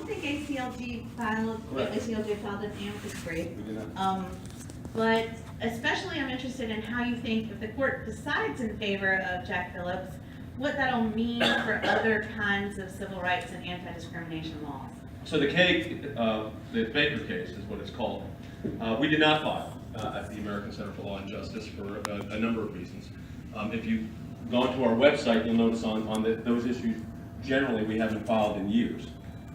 don't think ACLJ filed an amicus brief. We did not. But especially I'm interested in how you think if the court decides in favor of Jack Phillips, what that'll mean for other kinds of civil rights and anti-discrimination laws. So the Baker case is what it's called. We did not file at the American Center for Law and Justice for a number of reasons. If you go to our website, you'll notice on those issues, generally we haven't filed in years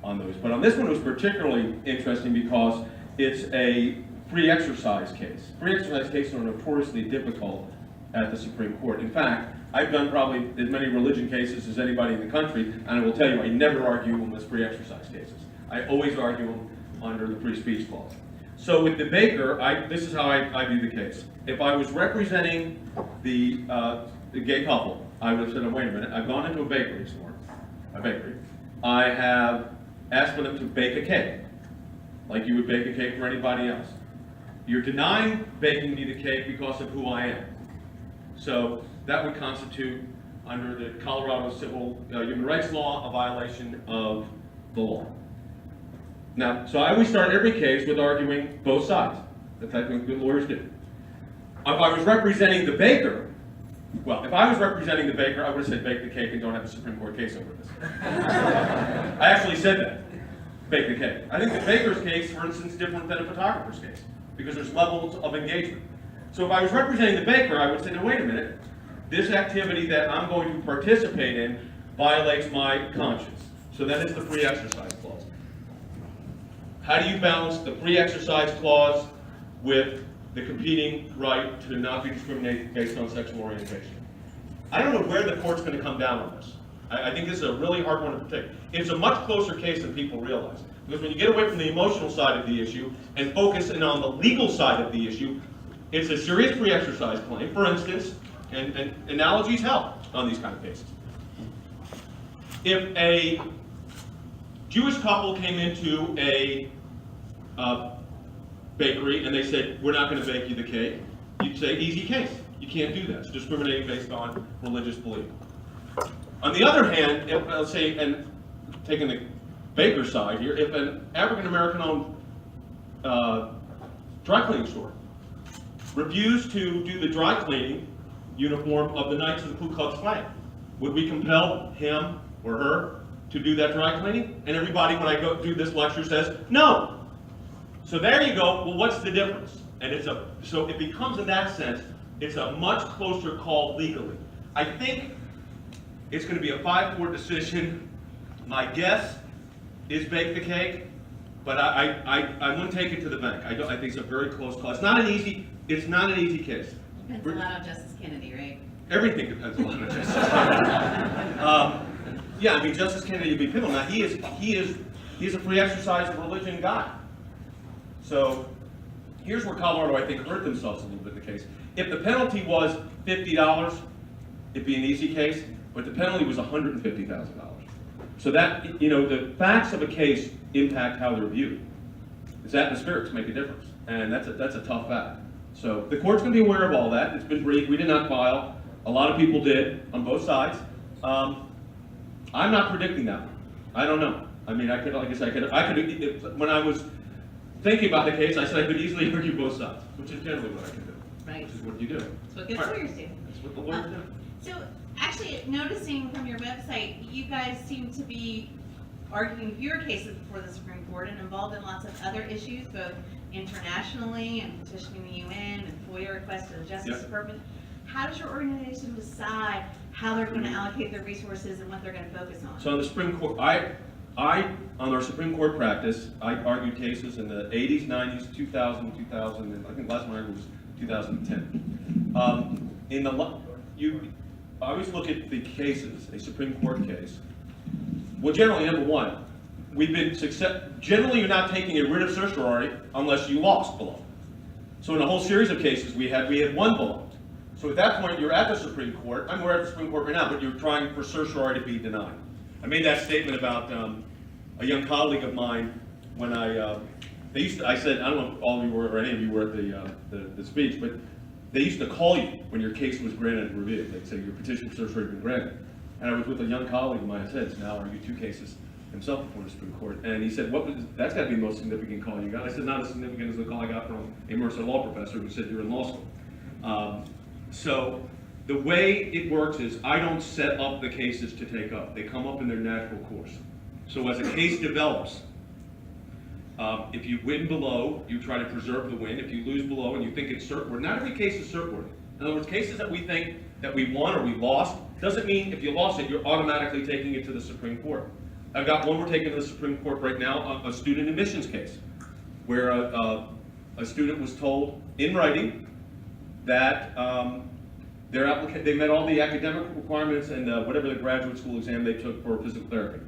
on those. But on this one it was particularly interesting because it's a free exercise case. Free exercise cases are notoriously difficult at the Supreme Court. In fact, I've done probably as many religion cases as anybody in the country, and I will tell you, I never argue them as free exercise cases. I always argue them under the free speech clause. So with the Baker, this is how I view the case. If I was representing the gay couple, I would have said, oh, wait a minute, I've gone into a bakery this morning, I have asked for them to bake a cake, like you would bake a cake for anybody else. You're denying baking me the cake because of who I am. So that would constitute, under the Colorado Civil Human Rights Law, a violation of the law. Now, so I always start every case with arguing both sides. That's what good lawyers do. If I was representing the baker, well, if I was representing the baker, I would have said bake the cake and don't have a Supreme Court case over this. I actually said that, bake the cake. I think the baker's case, for instance, is different than a photographer's case because there's levels of engagement. So if I was representing the baker, I would say, no, wait a minute, this activity that I'm going to participate in violates my conscience. So that is the free exercise clause. How do you balance the free exercise clause with the competing right to not be discriminated based on sexual orientation? I don't know where the court's going to come down on this. I think this is a really hard one to predict. It's a much closer case than people realize. Because when you get away from the emotional side of the issue and focus in on the legal side of the issue, it's a serious free exercise claim, for instance, and analogies help on these kind of cases. If a Jewish couple came into a bakery and they said, we're not going to bake you the cake, you'd say, easy case. You can't do that. It's discriminating based on religious belief. On the other hand, if, let's say, and taking the baker side here, if an African-American owned dry cleaning store refused to do the dry cleaning uniform of the Knights of the Ku Klux Klan, would we compel him or her to do that dry cleaning? And everybody, when I go do this lecture, says no. So there you go. Well, what's the difference? And so it becomes, in that sense, it's a much closer call legally. I think it's going to be a 5-4 decision. My guess is bake the cake, but I wouldn't take it to the bank. I think it's a very close call. It's not an easy case. Depends a lot on Justice Kennedy, right? Everything depends a lot on Justice Kennedy. Yeah, I mean, Justice Kennedy would be pivotal. Now, he is a free exercise of religion guy. So here's where Colorado, I think, hurt themselves a little bit in the case. If the penalty was $50, it'd be an easy case, but the penalty was $150,000. So that, the facts of a case impact how they're viewed. It's atmospherics make a difference, and that's a tough fact. So the court's going to be aware of all that. It's been briefed. We did not file. A lot of people did on both sides. I'm not predicting that one. I don't know. I mean, I could, when I was thinking about the case, I said I could easily argue both sides, which is generally what I can do. Right. Which is what you do. That's what good lawyers do. That's what the lawyers do. So, actually, noticing from your website, you guys seem to be arguing your cases before the Supreme Court and involved in lots of other issues, both internationally and petitioning the UN and FOIA requests to the Justice Department. How does your organization decide how they're going to allocate their resources and what they're going to focus on? So on the Supreme Court, on our Supreme Court practice, I argued cases in the 80s, 90s, 2000, and I think the last one I argued was 2010. I always look at the cases, a Supreme Court case. Well, generally, number one, generally you're not taking a writ of certiorari unless you lost below. So in a whole series of cases we had one below. So at that point, you're at the Supreme Court. We're at the Supreme Court right now, but you're trying for certiorari to be denied. I made that statement about a young colleague of mine when I said, I don't know if all of you were, or any of you were at the speech, but they used to call you when your case was granted review. They'd say your petition for certiorari had been granted. And I was with a young colleague of mine. I said, now argue 2 cases himself before the Supreme Court, and he said, that's got to be the most significant call you got. I said, not as significant as the call I got from a Mercer law professor who said you're in law school. So the way it works is I don't set up the cases to take up. They come up in their natural course. So as a case develops, if you win below, you try to preserve the win. If you lose below and you think it's cert-worthy, not every case is cert-worthy. In other words, cases that we think that we won or we lost, doesn't mean if you lost it, you're automatically taking it to the Supreme Court. I've got one we're taking to the Supreme Court right now, a student admissions case, where a student was told in writing that they met all the academic requirements and whatever the graduate school exam they took for physical therapy.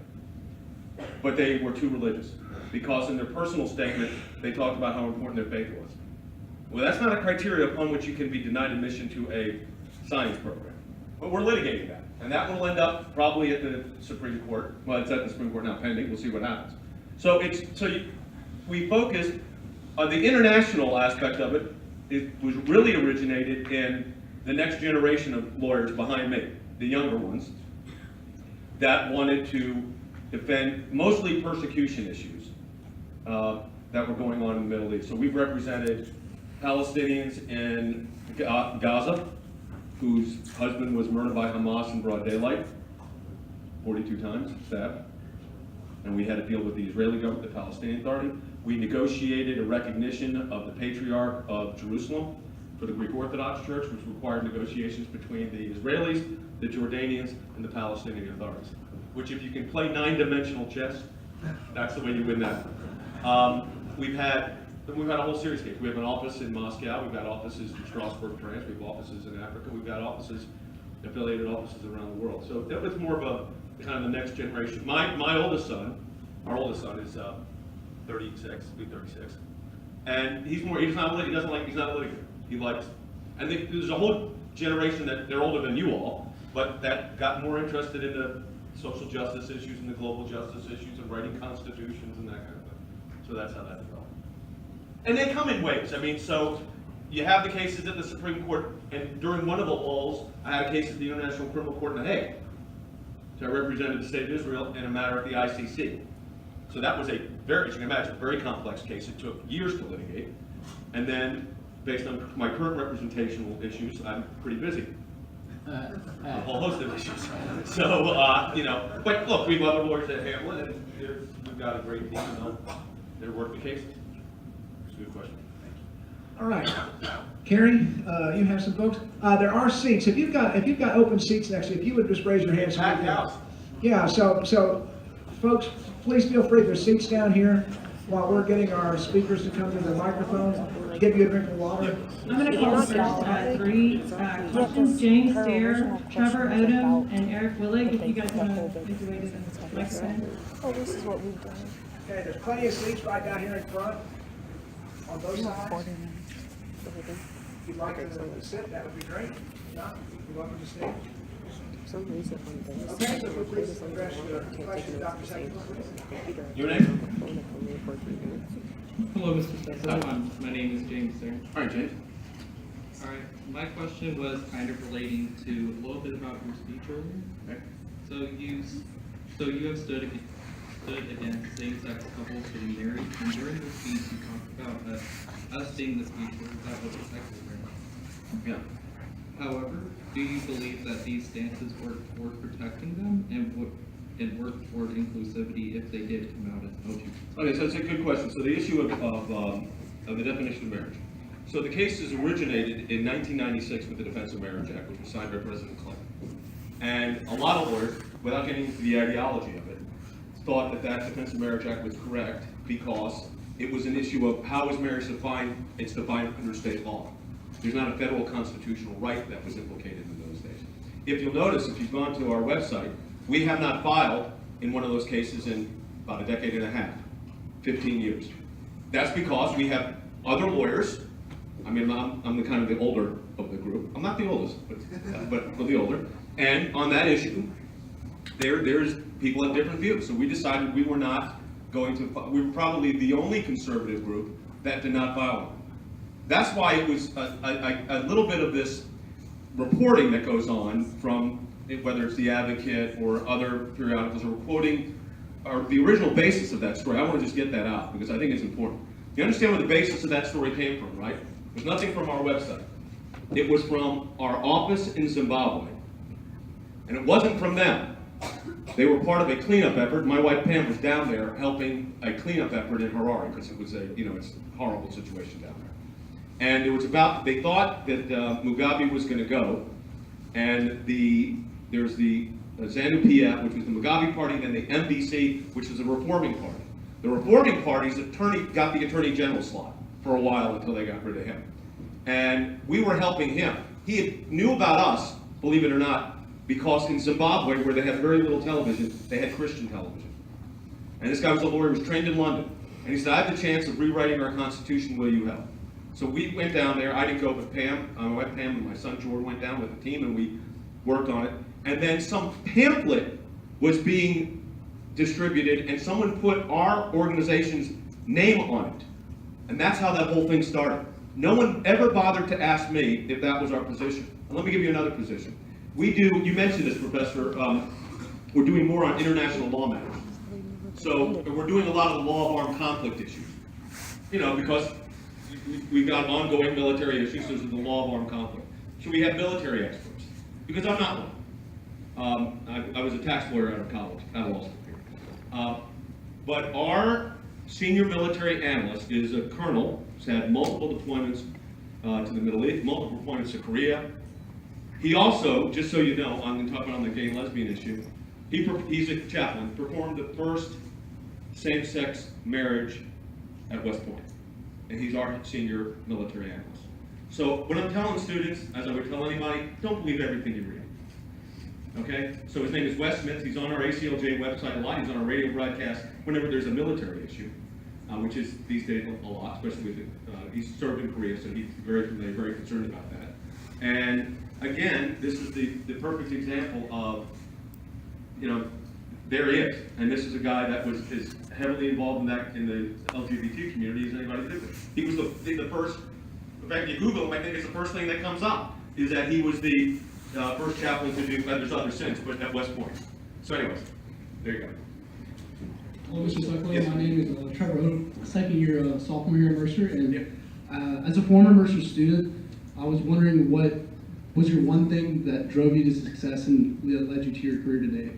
But they were too religious, because in their personal statement, they talked about how important their faith was. Well, that's not a criteria upon which you can be denied admission to a science program. But we're litigating that, and that will end up probably at the Supreme Court. Well, it's at the Supreme Court now pending, we'll see what happens. So we focused on the international aspect of it. It was really originated in the next generation of lawyers behind me, the younger ones, that wanted to defend mostly persecution issues that were going on in the Middle East. So we've represented Palestinians in Gaza, whose husband was murdered by Hamas in broad daylight, 42 times, stabbed. And we had to deal with the Israeli government, the Palestinian Authority. We negotiated a recognition of the Patriarch of Jerusalem for the Greek Orthodox Church, which required negotiations between the Israelis, the Jordanians, and the Palestinian authorities. Which, if you can play 9-dimensional chess, that's the way you win that. We've had a whole series of cases. We have an office in Moscow. We've got offices in Strasbourg, France. We have offices in Africa. We've got affiliated offices around the world. So that was more of a kind of the next generation. My oldest son, our oldest son is 36, be 36, and he's not a litigator. He likes, and there's a whole generation that they're older than you all, but that got more interested in the social justice issues and the global justice issues and writing constitutions and that kind of thing. So that's how that developed. And they come in waves. I mean, so you have the cases at the Supreme Court, and during one of the lulls, I had a case at the International Criminal Court in The Hague. So I represented the State of Israel in a matter at the ICC. So that was as you can imagine, a very complex case. It took years to litigate. And then, based on my current representational issues, I'm pretty busy. A whole host of issues. So, but look, we love our lawyers at Hamlin, and we've got a great team, and they're working the cases. It's a good question. All right, Carrie, you have some folks. There are seats. If you've got open seats next to you, if you would just raise your hands. Packed house. Yeah. So, folks, please feel free. There's seats down here while we're getting our speakers to come to the microphone. Give you a drink of water. I'm going to call first 3 questions. James Dare, Trevor Odom, and Eric Willig, if you guys want to make your way to the microphone. Oh, this is what we've done. Okay, there's plenty of seats right down here in front on both sides. If you'd like to sit, that would be great. If not, you're welcome to stay. Some reason when they Okay, so please address the question, Dr. Sekulow, please. Your name? Hello, Mr. Sekulow. My name is James Dare. All right, James. All right, my question was kind of relating to a little bit about your speech earlier. Okay. So you have stood against same-sex couples getting married, and during your speech you talked about us being the speech that was a secular marriage. Yeah. However, do you believe that these stances work toward protecting them and work toward inclusivity if they did come out as LGBT? Okay, so it's a good question. So the issue of the definition of marriage. So the cases originated in 1996 with the Defense of Marriage Act, which was signed by President Clinton. And a lot of lawyers, without getting into the ideology of it, thought that that Defense of Marriage Act was correct because it was an issue of how is marriage defined. It's defined under state law. There's not a federal constitutional right that was implicated in those days. If you'll notice, if you've gone to our website, we have not filed in one of those cases in about a decade and a half, 15 years. That's because we have other lawyers. I mean, I'm the kind of the older of the group. I'm not the oldest, but the older. And on that issue, there's people have different views. So we decided we were not going to, we were probably the only conservative group that did not file one. That's why it was a little bit of this reporting that goes on from, whether it's The Advocate or other periodicals, are quoting the original basis of that story, I want to just get that out because I think it's important. You understand where the basis of that story came from, right? It was nothing from our website. It was from our office in Zimbabwe. And it wasn't from them. They were part of a cleanup effort. My wife Pam was down there helping a cleanup effort in Harare because it was it's a horrible situation down there. And it was they thought that Mugabe was going to go, and there's the ZANU-PF, which was the Mugabe party, and then the MDC, which was the Reforming Party. The Reforming Party's attorney got the Attorney General slot for a while until they got rid of him. And we were helping him. He knew about us, believe it or not, because in Zimbabwe, where they had very little television, they had Christian television. And this guy was a lawyer, was trained in London. And he said, I have the chance of rewriting our Constitution, will you help? So we went down there. I didn't go, but Pam, my wife Pam and my son George went down with the team, and we worked on it. And then some pamphlet was being distributed, and someone put our organization's name on it. And that's how that whole thing started. No one ever bothered to ask me if that was our position. And let me give you another position. We do, you mentioned this, Professor, we're doing more on international law matters. So we're doing a lot of the law of armed conflict issues. Because we've got ongoing military issues, so there's the law of armed conflict. Should we have military experts? Because I'm not one. I was a tax lawyer out of college, out of law school. But our senior military analyst is a colonel, who's had multiple deployments to the Middle East, multiple deployments to Korea. He also, just so you know, I'm going to talk about the gay and lesbian issue, he's a chaplain, performed the first same-sex marriage at West Point. And he's our senior military analyst. So what I'm telling students, as I would tell anybody, don't believe everything you read. Okay? So his name is Wes Smith. He's on our ACLJ website a lot. He's on our radio broadcast whenever there's a military issue, which is these days a lot, especially with he's served in Korea, so he's very familiar, very concerned about that. And again, this is the perfect example of, there he is. And this is a guy that was as heavily involved in the LGBT community as anybody did. He was the first, in fact, if you Google him, I think it's the first thing that comes up, is that he was the first chaplain to do, there's others since, but at West Point. So anyways, there you go. Hello, Mr. Sekulow. Yes. My name is Trevor Odom, second year sophomore here at Mercer. And as a former Mercer student, I was wondering what was your one thing that drove you to success and led you to your career today?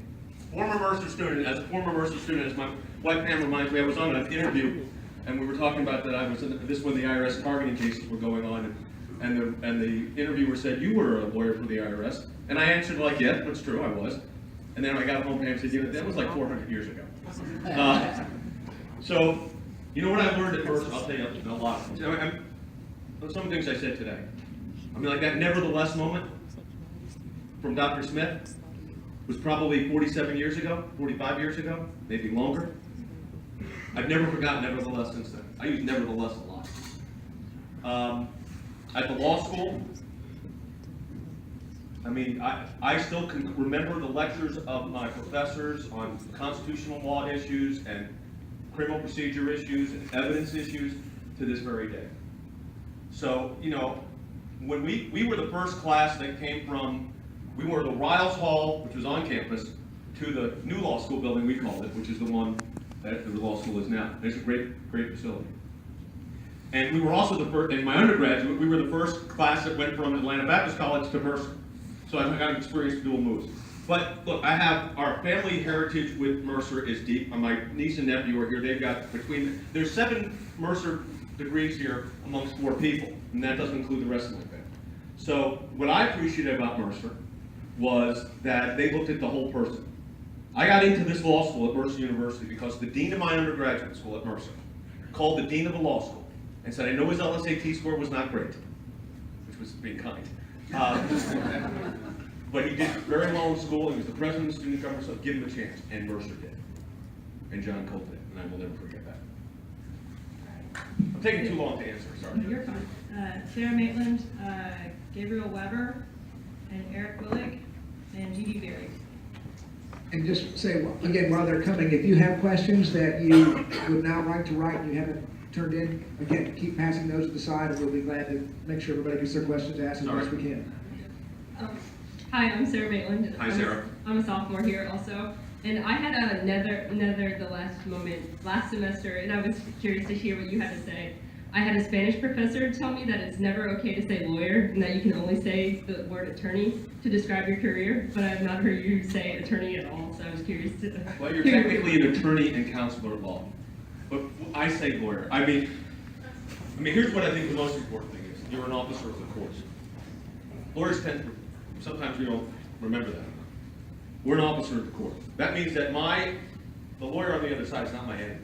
Former Mercer student, as my wife Pam reminds me, I was on an interview, and we were talking about that I was this when the IRS targeting cases were going on, and the interviewer said, you were a lawyer for the IRS, and I answered like, yes, that's true, I was. And then when I got home, Pam said, that was like 400 years ago. So, you know what I learned at Mercer? I'll tell you a lot. Some things I said today. Like that nevertheless moment from Dr. Smith was probably 47 years ago, 45 years ago, maybe longer. I've never forgotten nevertheless since then. I use nevertheless a lot. At the law school, I still can remember the lectures of my professors on constitutional law issues and criminal procedure issues and evidence issues to this very day. So, when we were the first class that came from, we were the Riles Hall, which was on campus, to the new law school building, we called it, which is the one that the law school is now. It's a great facility. And we were also the first, in my undergraduate, we were the first class that went from Atlanta Baptist College to Mercer. So I've got experience dual moves. But look, our family heritage with Mercer is deep. My niece and nephew are here. They've got there's 7 Mercer degrees here amongst 4 people, and that doesn't include the rest of my family. So what I appreciated about Mercer was that they looked at the whole person. I got into this law school at Mercer University because the dean of my undergraduate school at Mercer called the dean of the law school and said, I know his LSAT score was not great, which was being kind. But he did very well in school. He was the president of the student government, so give him a chance. And Mercer did. And John Cole did. And I will never forget that. I'm taking too long to answer, sorry. No, you're fine. Sarah Maitland, Gabriel Weber, and Eric Willig, and Dee Berry. And just say, again, while they're coming, if you have questions that you would now like to write and you haven't turned in, again, keep passing those to the side, and we'll be glad to make sure everybody gets their questions asked as best we can. Hi, I'm Sarah Maitland. Hi, Sarah. I'm a sophomore here also. And I had another the last moment last semester, and I was curious to hear what you had to say. I had a Spanish professor tell me that it's never okay to say lawyer, and that you can only say the word attorney to describe your career, but I've not heard you say attorney at all, so I was curious to Well, you're technically an attorney and counselor of law, but I say lawyer. I mean, here's what I think the most important thing is. You're an officer of the courts. Lawyers sometimes we don't remember that. We're an officer of the court. That means that the lawyer on the other side is not my enemy.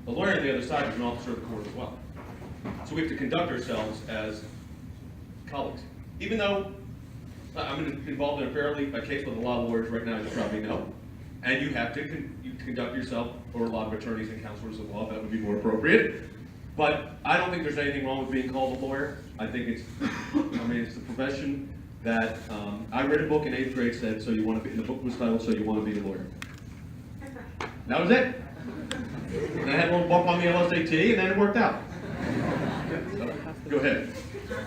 The lawyer on the other side is an officer of the court as well. So we have to conduct ourselves as colleagues. Even though I'm involved in a case with a lot of lawyers right now, as you probably know, and you have to conduct yourself, or a lot of attorneys and counselors of law, that would be more appropriate. But I don't think there's anything wrong with being called a lawyer. I think it's the profession that, I read a book in 8th grade said, the book was titled, So You Want to Be a Lawyer. That was it. And I had one bump on the LSAT, and then it worked out. Go ahead.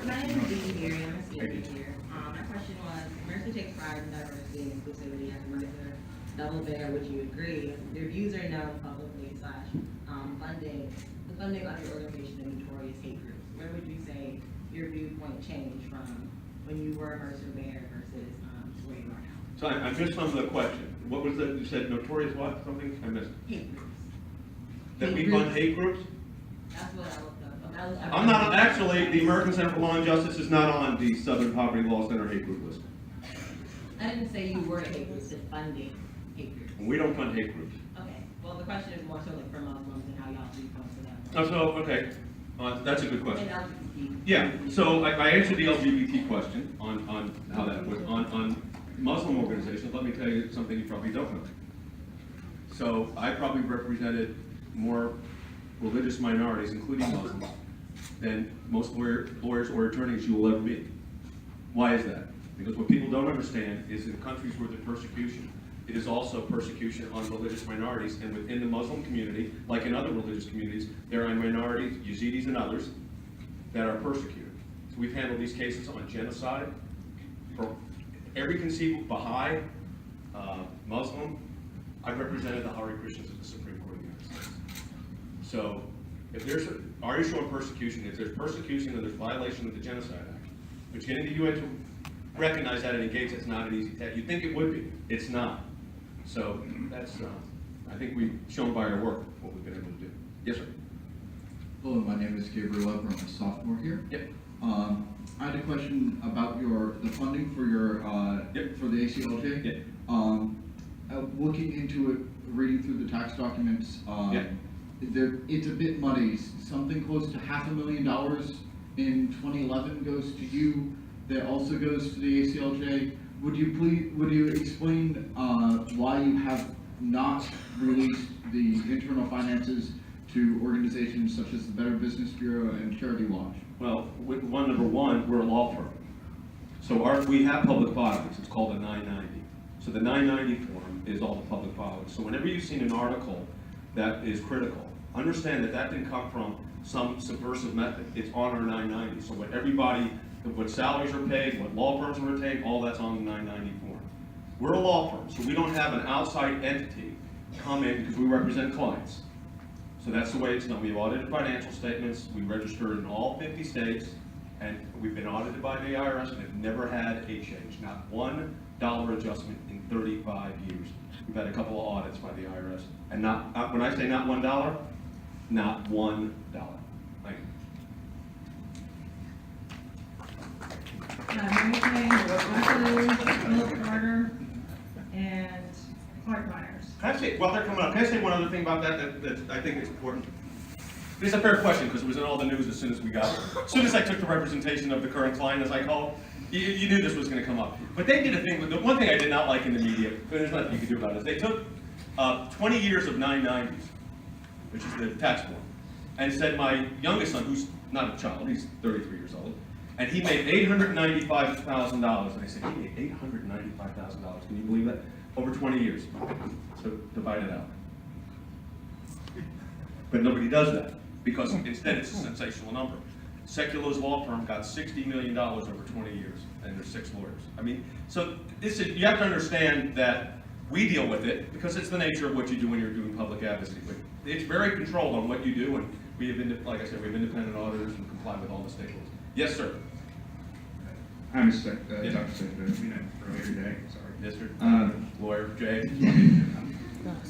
My name is Vicky Beery, I'm a student here. My question was, Mercer takes pride in diversity and inclusivity as a Mercer double bear, would you agree? Your views are known publicly / funding of your organization and notorious hate groups. Where would you say your viewpoint changed from when you were a Mercer bear versus where you are now? So I missed some of the question. What was that? You said notorious what? Something? I missed. Hate groups. That we fund hate groups? That's what I looked up. I'm not, actually, the American Center for Law and Justice is not on the Southern Poverty Law Center hate group list. I didn't say you were a hate group, I said funding hate groups. We don't fund hate groups. Okay, well, the question is more so like for Muslims and how y'all do come to that. Oh, so, okay, that's a good question. And LGBT. Yeah, so I answered the LGBT question on how that was, on Muslim organizations. Let me tell you something you probably don't know. So I probably represented more religious minorities, including Muslims, than most lawyers or attorneys you will ever meet. Why is that? Because what people don't understand is in countries where there's persecution, it is also persecution on religious minorities, and within the Muslim community, like in other religious communities, there are minorities, Yazidis and others, that are persecuted. So we've handled these cases on genocide, for every conceivable Baha'i, Muslim. I've represented the Hare Krishnas at the Supreme Court of the United States. So if there's our issue on persecution, if there's persecution and there's violation of the Genocide Act, which getting the UN to recognize that and engage, it's not an easy task. You'd think it would be. It's not. So that's, I think we've shown by our work what we've been able to do. Yes, sir. Hello, my name is Gabriel Weber. I'm a sophomore here. Yep. I had a question about the funding for your for the ACLJ. Yep. Looking into it, reading through the tax documents, Yep. It's a bit muddy. Something close to $500,000 in 2011 goes to you. That also goes to the ACLJ. Would you explain why you have not released the internal finances to organizations such as the Better Business Bureau and Charity Watch? Well, number one, we're a law firm. So we have public filings. It's called a 990. So the 990 form is all the public filings. So whenever you've seen an article that is critical, understand that that didn't come from some subversive method. It's on our 990. So what salaries are paid, what law firms are paid, all that's on the 990 form. We're a law firm, so we don't have an outside entity come in because we represent clients. So that's the way it's done. We've audited financial statements, we register in all 50 states, and we've been audited by the IRS and have never had a change, not $1 adjustment in 35 years. We've had a couple of audits by the IRS, and when I say not $1, not $1. Thank you. Mary Kay, Philip Carter, and Clark Myers. While they're coming up, can I say one other thing about that I think is important? It's a fair question because it was in all the news as soon as we got it. As soon as I took the representation of the current client, I was like, oh, you knew this was going to come up. But they did a thing, the one thing I did not like in the media, but there's nothing you can do about it, is they took 20 years of 990s, which is the tax form, and said my youngest son, who's not a child, he's 33 years old, and he made $895,000. And I said, he made $895,000. Can you believe that? Over 20 years. So divide it out. But nobody does that because instead it's a sensational number. Sekulow's law firm got $60 million over 20 years, and there's 6 lawyers. I mean, so you have to understand that We deal with it because it's the nature of what you do when you're doing public advocacy. But it's very controlled on what you do, and we have, like I said, we have independent auditors and comply with all the state laws. Yes, sir. I'm Dr. Yes. Sekulow, we met earlier today, sorry. Yes, sir. Lawyer, Jay.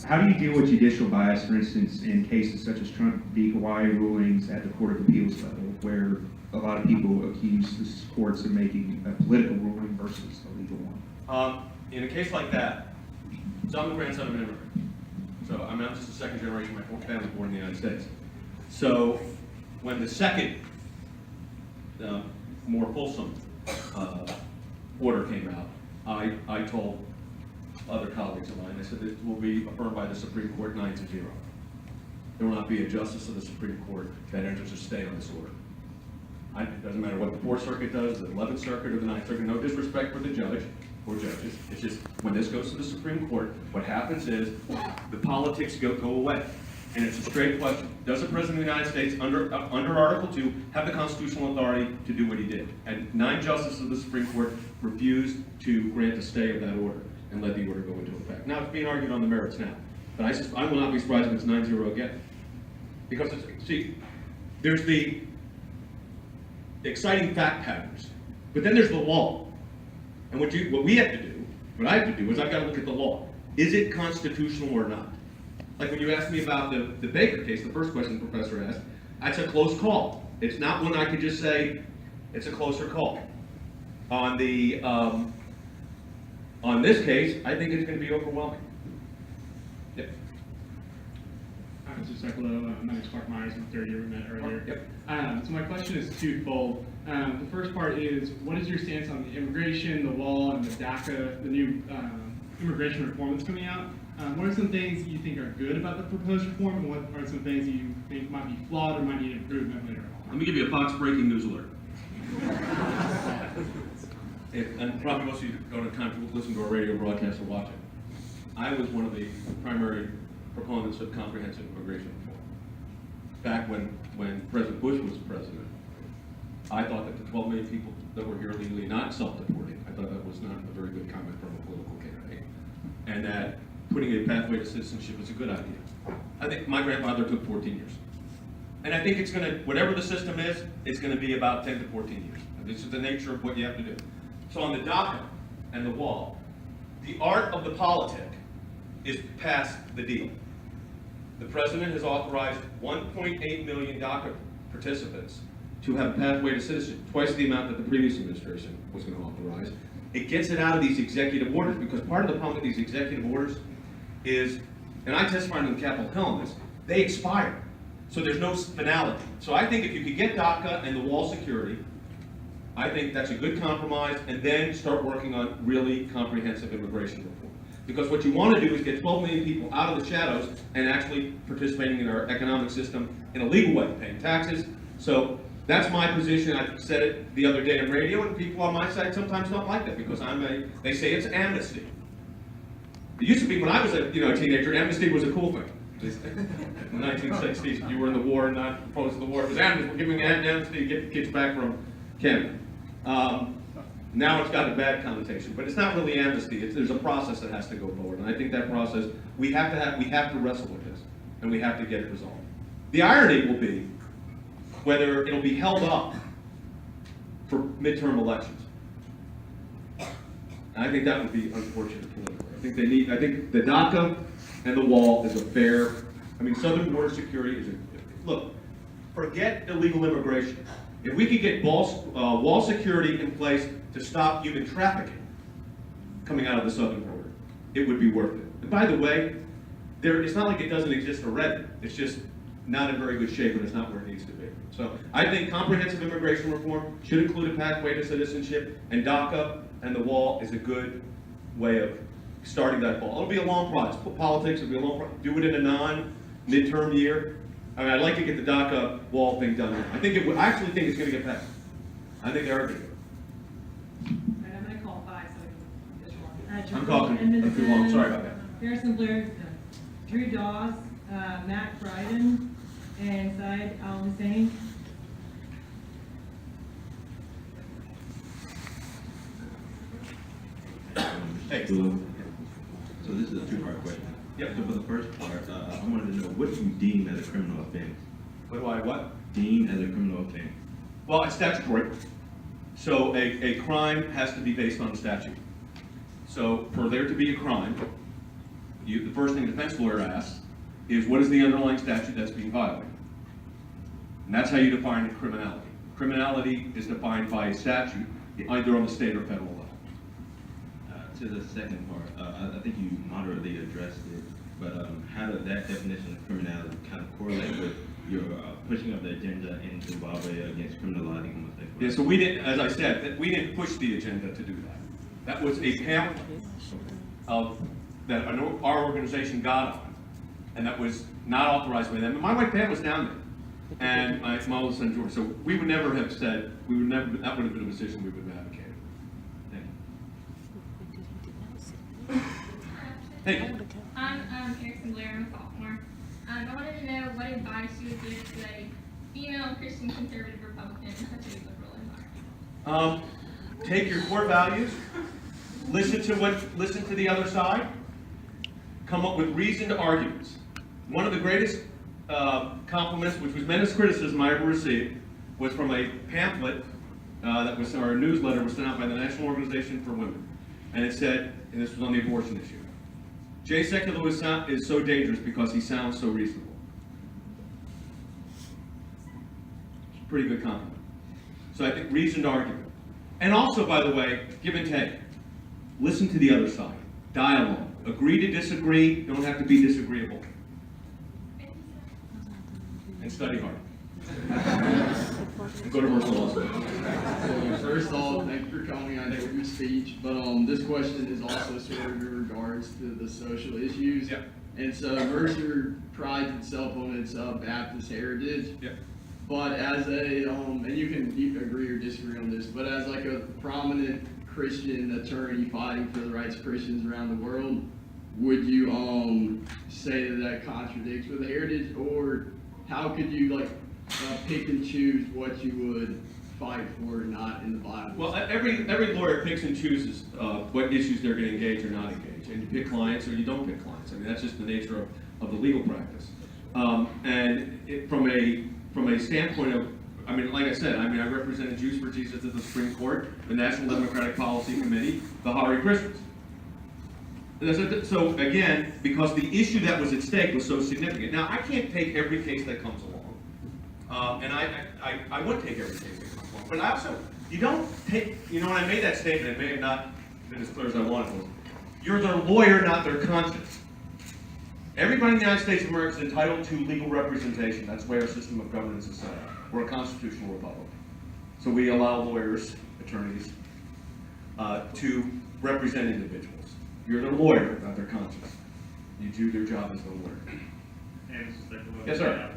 How do you deal with judicial bias, for instance, in cases such as Trump v. Hawaii rulings at the Court of Appeals level, where a lot of people accuse the courts of making a political ruling versus a legal one? In a case like that, so I'm the grandson of an immigrant. So I'm just the second generation of my family born in the United States. So when the second, more fulsome order came out, I told other colleagues of mine, I said, this will be affirmed by the Supreme Court 9-0. There will not be a justice of the Supreme Court that enters a stay on this order. It doesn't matter what the 4th Circuit does, the 11th Circuit, or the 9th Circuit, no disrespect for the judge or judges. It's just, when this goes to the Supreme Court, what happens is the politics go away. And it's a straight question. Does the President of the United States, under Article 2, have the constitutional authority to do what he did? And 9 justices of the Supreme Court refused to grant a stay of that order and let the order go into effect. Now, it's being argued on the merits now. But I will not be surprised if it's 9-0 again. Because, see, there's the exciting fact patterns, but then there's the law. And what we have to do, what I have to do is I've got to look at the law. Is it constitutional or not? Like when you asked me about the Baker case, the first question the professor asked, that's a close call. It's not one I could just say, it's a closer call. On the, on this case, I think it's going to be overwhelming. Yep. Hi, Mr. Sekulow. My name is Clark Myers. I'm a third year we met earlier. Yep. So my question is twofold. The first part is, what is your stance on the immigration, the law, and the DACA, the new immigration reform that's coming out? What are some things you think are good about the proposed reform, and what are some things you think might be flawed or might need improvement later on? Let me give you a Fox breaking news alert. And probably most of you don't have time to listen to our radio broadcast or watch it. I was one of the primary proponents of comprehensive immigration reform. Back when President Bush was president, I thought that the 12 million people that were here legally not self-deporting, I thought that was not a very good comment from a political candidate. And that putting a pathway to citizenship is a good idea. I think my grandfather took 14 years. And I think it's going to, whatever the system is, it's going to be about 10 to 14 years. This is the nature of what you have to do. So on the DACA and the wall, the art of the politic is pass the deal. The president has authorized 1.8 million DACA participants to have a pathway to citizenship, twice the amount that the previous administration was going to authorize. It gets it out of these executive orders, because part of the problem with these executive orders is, and I testified on the Capitol Hill on this, they expire. So there's no finality. So I think if you could get DACA and the wall security, I think that's a good compromise, and then start working on really comprehensive immigration reform. Because what you want to do is get 12 million people out of the shadows and actually participating in our economic system in a legal way, paying taxes. So that's my position. I said it the other day on radio, and people on my side sometimes don't like that because they say it's amnesty. It used to be when I was a teenager, amnesty was a cool thing. In the 1960s, if you were in the war and not opposed to the war, it was amnesty. We're giving amnesty to get the kids back from Canada. Now it's got a bad connotation, but it's not really amnesty. There's a process that has to go forward, and I think that process we have to wrestle with this, and we have to get it resolved. The irony will be whether it'll be held up for midterm elections. And I think that would be unfortunate politically. I think the DACA and the wall is a fair. I mean, southern border security is look. Forget illegal immigration. If we could get wall security in place to stop human trafficking coming out of the southern border, it would be worth it. And by the way, it's not like it doesn't exist already. It's just not in very good shape, and it's not where it needs to be. So I think comprehensive immigration reform should include a pathway to citizenship, and DACA and the wall is a good way of starting that ball. It'll be a long process. Politics will be a long process. Do it in a non-midterm year. I mean, I'd like to get the DACA wall thing done. I actually think it's going to get passed. I think they are going to. All right, I'm going to call 5 so I can I'm talking too long. Sorry about that. Harrison Blair, Drew Dawes, Matt Bryden, and Syed Al-Hussein. Hey. So this is first part, I wanted to know what you deem as a criminal offense. What do I what? Deem as a criminal offense. Well, it's statutory. So a crime has to be based on statute. So for there to be a crime, the first thing a defense lawyer asks is what is the underlying statute that's being violated? And that's how you define criminality. Criminality is defined by a statute, either on the state or federal level. To the second part, I think you moderately addressed it, but how does that definition of criminality kind of correlate with your pushing of the agenda in Zimbabwe against criminalizing homosexuality? Yeah, so we didn't, as I said, we didn't push the agenda to do that. That was a pamphlet that our organization got on, and that was not authorized by them. And my wife Pam was down there, and my oldest son George. So we would never have said, that would have been a position we would have advocated. Thank you. I'm Erickson Blair, I'm a sophomore. I wanted to know what advice you would give to a female Christian conservative Republican in such a liberal environment. Take your core values, listen to the other side, come up with reasoned arguments. One of the greatest compliments, which was meant as criticism I ever received, was from a pamphlet that was, our newsletter was sent out by the National Organization for Women. And it said, and this was on the abortion issue, Jay Sekulow is so dangerous because he sounds so reasonable. It's a pretty good compliment. So I think reasoned argument. And also, by the way, give and take. Listen to the other side. Dialogue. Agree to disagree. Don't have to be disagreeable. And study hard. And go to Mercer Law School. So first off, thank you for coming. I enjoyed your speech, but this question is also sort of in regards to the social issues. Yep. And so Mercer prides itself on its Baptist heritage. Yep. But as a, and you can agree or disagree on this, but as like a prominent Christian attorney fighting for the rights of Christians around the world, would you say that contradicts with the heritage, or how could you like pick and choose what you would fight for or not in the Bible? Well, every lawyer picks and chooses what issues they're going to engage or not engage, and you pick clients or you don't pick clients. I mean, that's just the nature of the legal practice. From a standpoint of, I mean, like I said, I represented Jews for Jesus at the Supreme Court, the National Democratic Policy Committee, the Hare Krishnas. So again, because the issue that was at stake was so significant. Now, I can't take every case that comes along. And I would take every case that comes along. But I also, you don't take, when I made that statement, it may have not been as clear as I wanted to. You're their lawyer, not their conscience. Everybody in the United States of America is entitled to legal representation. That's the way our system of governance is set up. We're a constitutional republic. So we allow lawyers, attorneys, to represent individuals. You're their lawyer, not their conscience. You do their job as their lawyer. Yes, sir.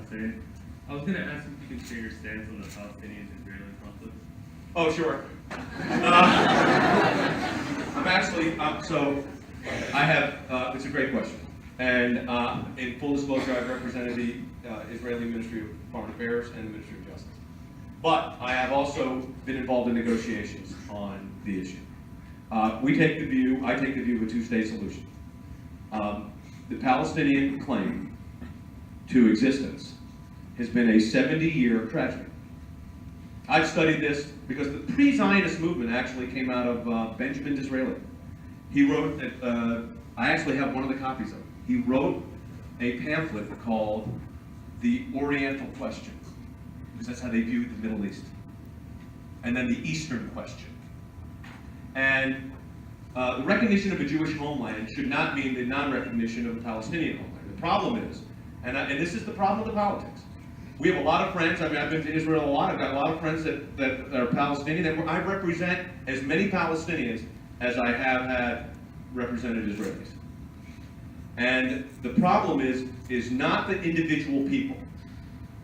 I was going to ask if you could share your stance on the Palestinian-Israeli conflict. Oh, sure. I'm actually, so I have, it's a great question. And in full disclosure, I've represented the Israeli Ministry of Foreign Affairs and the Ministry of Justice. But I have also been involved in negotiations on the issue. I take the view of a two-state solution. The Palestinian claim to existence has been a 70-year tragedy. I've studied this because the pre-Zionist movement actually came out of Benjamin Disraeli. He wrote, I actually have one of the copies of it. He wrote a pamphlet called The Oriental Question, because that's how they viewed the Middle East. And then the Eastern Question. And the recognition of a Jewish homeland should not mean the non-recognition of a Palestinian homeland. The problem is, and this is the problem of the politics, we have a lot of friends, I've been to Israel a lot, I've got a lot of friends that are Palestinian, and I represent as many Palestinians as I have had represented Israelis. And the problem is not the individual people.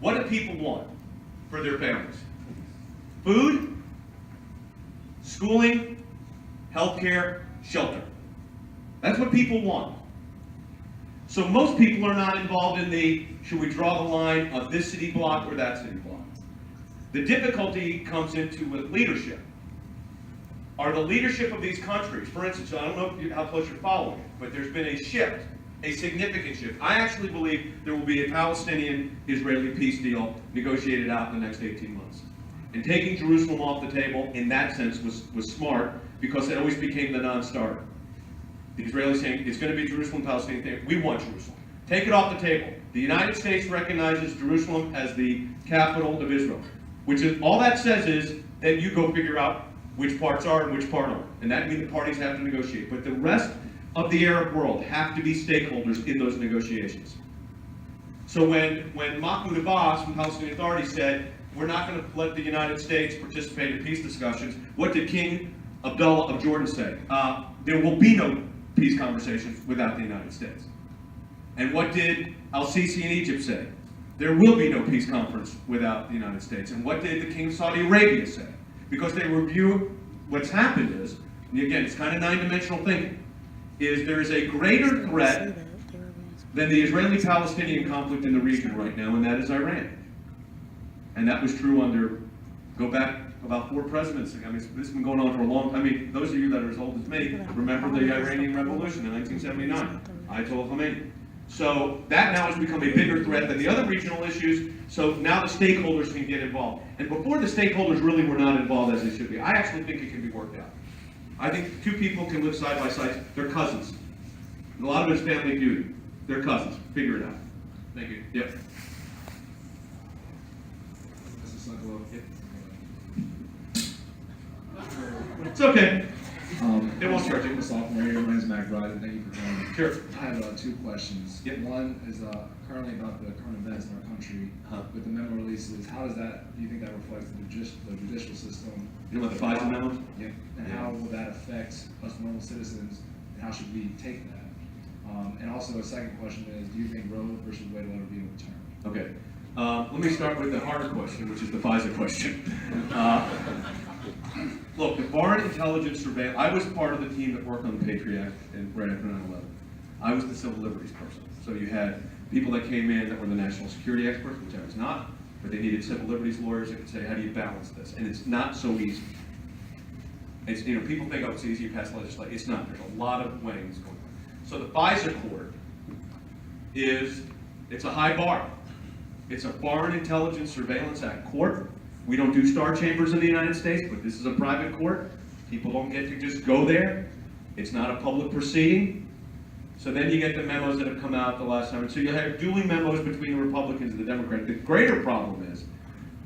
What do people want for their families? Food, schooling, healthcare, shelter. That's what people want. So most people are not involved in the, should we draw the line of this city block or that city block? The difficulty comes into with leadership. Are the leadership of these countries, for instance, I don't know how close you're following it, but there's been a shift a significant shift. I actually believe there will be a Palestinian-Israeli peace deal negotiated out in the next 18 months. And taking Jerusalem off the table in that sense was smart, because it always became the non-starter. The Israelis saying, it's going to be Jerusalem, Palestinian thing. We want Jerusalem. Take it off the table. The United States recognizes Jerusalem as the capital of Israel, which is, all that says is that you go figure out which parts are and which part aren't. And that means the parties have to negotiate. But the rest of the Arab world have to be stakeholders in those negotiations. So when Mahmoud Abbas from Palestinian Authority said, we're not going to let the United States participate in peace discussions, what did King Abdullah of Jordan say? There will be no peace conversations without the United States. And what did al-Sisi in Egypt say? There will be no peace conference without the United States. And what did the King of Saudi Arabia say? Because they review, what's happened is, and again, it's kind of nine-dimensional thinking, is there is a greater threat than the Israeli-Palestinian conflict in the region right now, and that is Iran. And that was true under, go back about 4 presidents. I mean, this has been going on for a long time. I mean, those of you that are as old as me remember the Iranian Revolution in 1979, Ayatollah Khomeini. So that now has become a bigger threat than the other regional issues, so now the stakeholders can get involved. And before, the stakeholders really were not involved as they should be. I actually think it can be worked out. I think 2 people can live side by side. They're cousins. A lot of it is family feud. They're cousins. Figure it out. Thank you. Yep. Mr. Sekulow. It's okay. It won't charge you. Sophomore year. My name is Mac Bride, and thank you for coming. Sure. I have 2 questions. Yep. One is currently about the current events in our country with the memo releases. How does that, do you think that reflects the judicial system? You know what the FISA memos? Yeah. And how will that affect us normal citizens, and how should we take that? And also, a second question is, do you think Roe versus Wade will ever be overturned? Okay. Let me start with the harder question, which is the FISA question. Look, the foreign intelligence surveillance, I was part of the team that worked on the Patriot Act and right after 9/11. I was the civil liberties person. So you had people that came in that were the national security experts, which I was not, but they needed civil liberties lawyers that could say, how do you balance this? And it's not so easy. It's, you know, people think, oh, it's easy to pass legislation. It's not. There's a lot of weighings going on. So the FISA court it's a high bar. It's a Foreign Intelligence Surveillance Act court. We don't do star chambers in the United States, but this is a private court. People don't get to just go there. It's not a public proceeding. So then you get the memos that have come out the last time. So you have dueling memos between the Republicans and the Democrats. The greater problem is,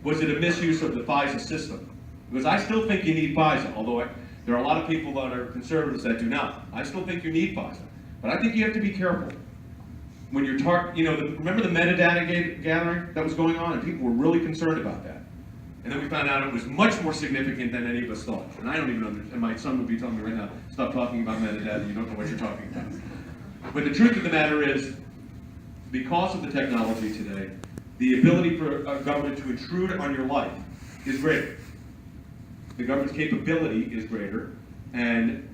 was it a misuse of the FISA system? Because I still think you need FISA, although there are a lot of people that are conservatives that do not. I still think you need FISA. But I think you have to be careful. When you're remember the metadata gathering that was going on, and people were really concerned about that. And then we found out it was much more significant than any of us thought. And I don't even understand, and my son would be telling me right now, stop talking about metadata, you don't know what you're talking about. But the truth of the matter is, because of the technology today, the ability for a government to intrude on your life is greater. The government's capability is greater,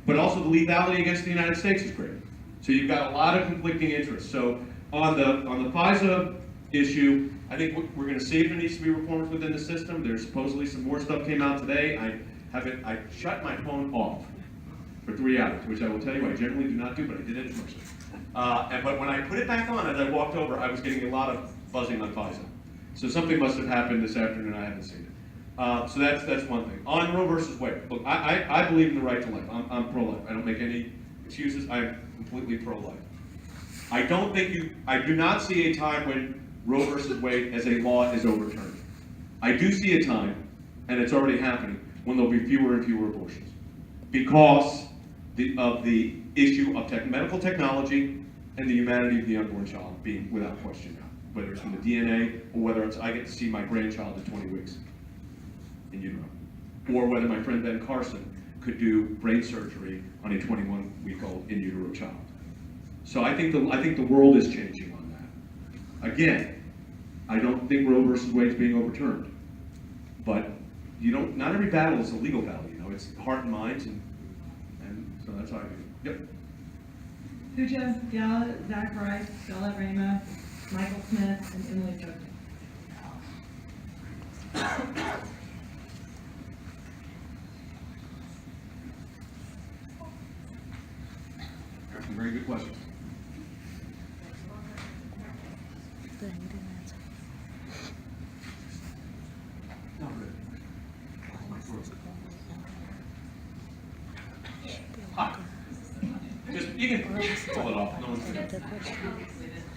but also the lethality against the United States is greater. So you've got a lot of conflicting interests. So on the FISA issue, I think we're going to see if there needs to be reforms within the system. There's supposedly some more stuff came out today. I shut my phone off for 3 hours, which I will tell you I generally do not do, but I did it at Mercer. But when I put it back on, as I walked over, I was getting a lot of buzzing on FISA. So something must have happened this afternoon. I haven't seen it. So that's one thing. On Roe versus Wade, look, I believe in the right to life. I'm pro-life. I don't make any excuses. I'm completely pro-life. I do not see a time when Roe versus Wade as a law is overturned. I do see a time, and it's already happening, when there'll be fewer and fewer abortions because of the issue of medical technology and the humanity of the unborn child being without question now, whether it's from the DNA or whether I get to see my grandchild at 20 weeks in utero, or whether my friend Ben Carson could do brain surgery on a 21-week-old in utero child. So I think the world is changing on that. Again, I don't think Roe versus Wade is being overturned, but not every battle is a legal battle. It's heart and minds, and so that's how I do it. Yep. Pooja, Gala, Zach Rice, Bella Rama, Michael Smith, and Emily Cook. Some very good questions. you can pull it off. No one's gonna.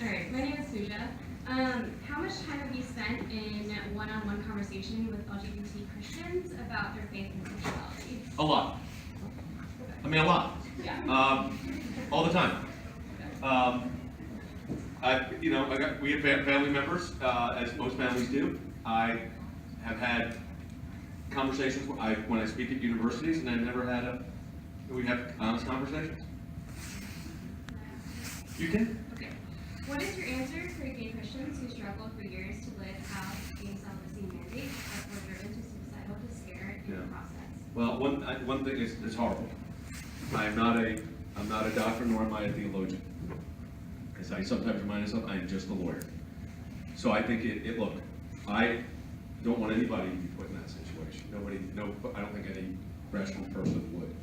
All right, my name is Suja. How much time have you spent in one-on-one conversation with LGBT Christians about their faith and sexuality? A lot. I mean, a lot. Yeah. All the time. We have family members, as most families do. I have had conversations when I speak at universities, and I've never had we have honest conversations. You can? Okay. What is your answer for gay Christians who struggle for years to live out gay celibacy mandate but were driven to suicidal despair in the process? Well, one thing is horrible. I'm not a doctor, nor am I a theologian. As I sometimes remind myself, I am just a lawyer. So I think look, I don't want anybody to be put in that situation. I don't think any rational person would.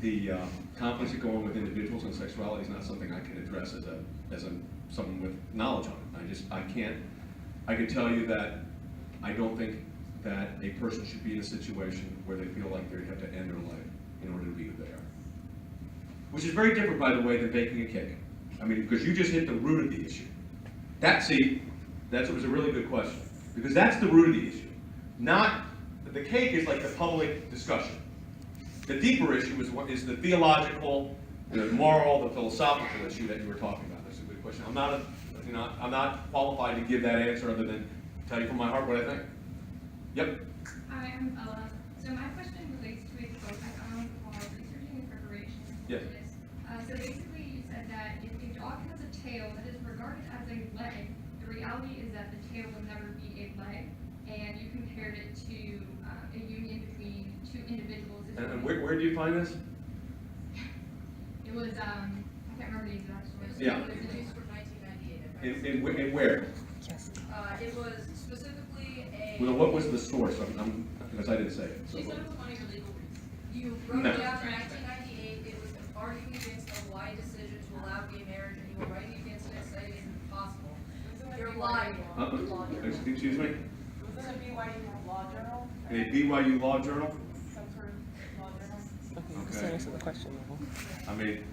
The conflicts that go on with individuals and sexuality is not something I can address as someone with knowledge on it. I can tell you that I don't think that a person should be in a situation where they feel like they have to end their life in order to be who they are. Which is very different, by the way, than baking a cake. I mean, because you just hit the root of the issue. That was a really good question. Because that's the root of the issue. The cake is like the public discussion. The deeper issue is the theological, the moral, the philosophical issue that you were talking about. That's a good question. I'm not qualified to give that answer other than tell you from my heart what I think. Yep. Hi, I'm Ella. So my question relates to a quote I found while researching in preparation for Yes. this. So basically you said that if a dog has a tail that is regarded as a leg, the reality is that the tail will never be a leg, and you compared it to a union between two individuals. And where do you find this? It was, I can't remember the exact source. Yeah. It was Produced from 1998. In where? It was specifically a. Well, what was the source? Because I didn't say it. So She said it was one of your legal briefs. You wrote No. it down in 1998. It was arguing against the Hawaii decision to allow gay marriage, and you were writing against it, saying it's impossible. You're lying. Excuse me? Was it a BYU law journal? A BYU law journal? Some sort of law journal? So Okay. answer the question. I mean,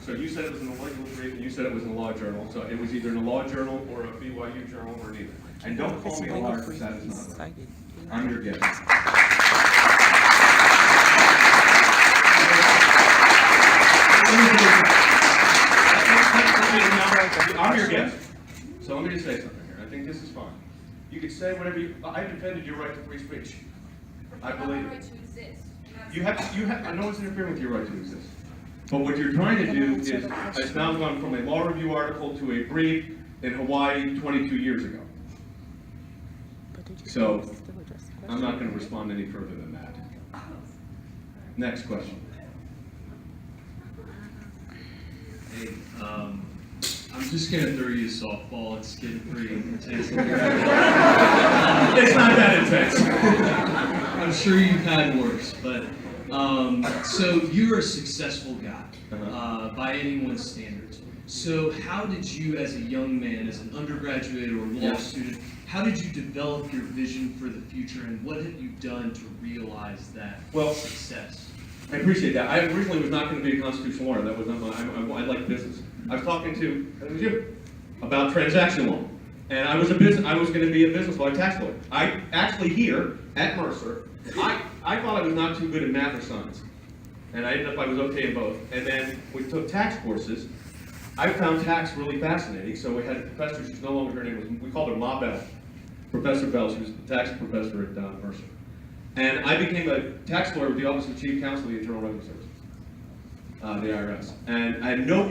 so you said it was in a legal brief, and you said it was in a law journal, so it was either in a law journal or a BYU journal or neither. And don't call me a liar because that is not right. I'm your guest. I'm your guest. So let me just say something here. I think this is fine. You can say whatever I defended your right to free speech. I believe Right it. to exist. You have, no one's interfering with your right to exist. But what you're trying to do is, it's now gone from a law review article to a brief in Hawaii 22 years ago. So, I'm not going to respond any further than that. Next question. Hey, I'm just gonna throw you a softball. It's getting pretty intense. It's not that intense. I'm sure you've had worse, but so you're a successful guy by anyone's standards. So how did you, as a young man, as an undergraduate or law student, how did you develop your vision for the future, and what have you done to realize that success? I appreciate that. I originally was not going to be a constitutional lawyer. That was not my. I like business. I was talking to you about transaction law, and I was going to be a business law tax lawyer. I actually here at Mercer, I thought I was not too good at math or science, and I ended up I was okay in both. And then we took tax courses. I found tax really fascinating. So we had a professor. She's no longer, her name was, we called her Ma Bell, Professor Bell. She was the tax professor at Mercer. And I became a tax lawyer with the Office of Chief Counsel of the Internal Revenue Service, the IRS. And I had no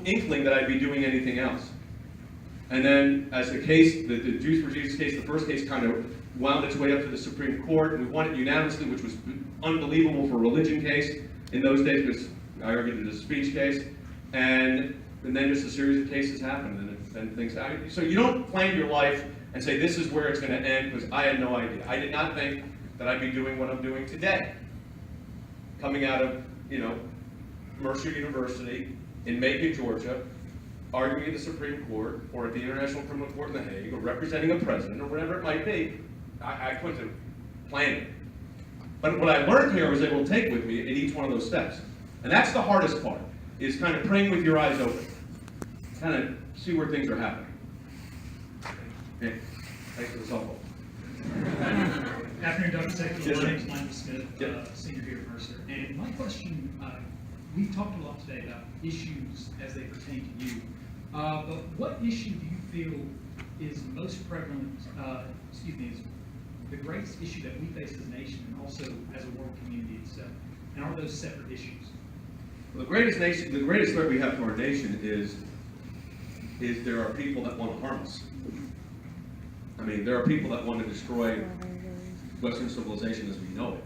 inkling that I'd be doing anything else. And then as the case, the Jews for Jesus case, the first case kind of wound its way up to the Supreme Court, and we won it unanimously, which was unbelievable for a religion case in those days, because I argued it as a speech case. And then just a series of cases happened, and things happened. So you don't plan your life and say, this is where it's going to end, because I had no idea. I did not think that I'd be doing what I'm doing today. Coming out of, Mercer University in Macon, Georgia, arguing at the Supreme Court, or at the International Criminal Court in The Hague, or representing a president, or whatever it might be, I couldn't have planned it. But what I learned here, I was able to take with me at each one of those steps. And that's the hardest part. is kind of praying with your eyes open. Kind of see where things are happening. Okay, thanks for the softball. Afternoon, Dr. Sekulow. Yes, My sir. name is Michael Smith, senior here at Mercer. And my question, we've talked a lot today about issues as they pertain to you. But what issue do you feel is most prevalent, is the greatest issue that we face as a nation and also as a world community itself? And are those separate issues? The greatest threat we have to our nation is there are people that want to harm us. I mean, there are people that want to destroy Western civilization as we know it.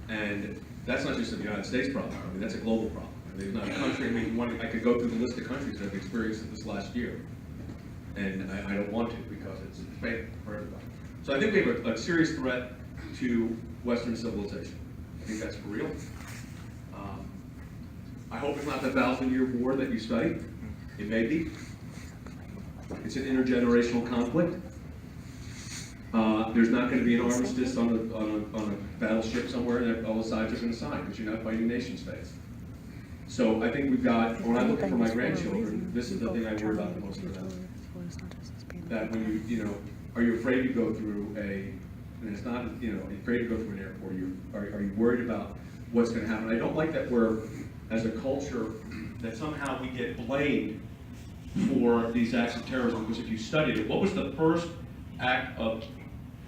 And that's not just a United States problem. I mean, that's a global problem. I mean, there's not a country, I mean, I could go through the list of countries that have experienced it this last year. And I don't want to because it's fatal for everybody. So I think we have a serious threat to Western civilization. I think that's for real. I hope it's not the 1,000-year war that you study. It may be. It's an intergenerational conflict. There's not going to be an armistice on a battleship somewhere and all the sides are going to sign because you're not fighting nation states. So I think we've got, when I look for my grandchildren, this is the thing I worry about the most for them. That when you know, are you afraid to go through and it's not, you know, afraid to go through an airport, are you worried about what's going to happen? I don't like that we're, as a culture, that somehow we get blamed for these acts of terrorism, because if you studied it, what was the first act of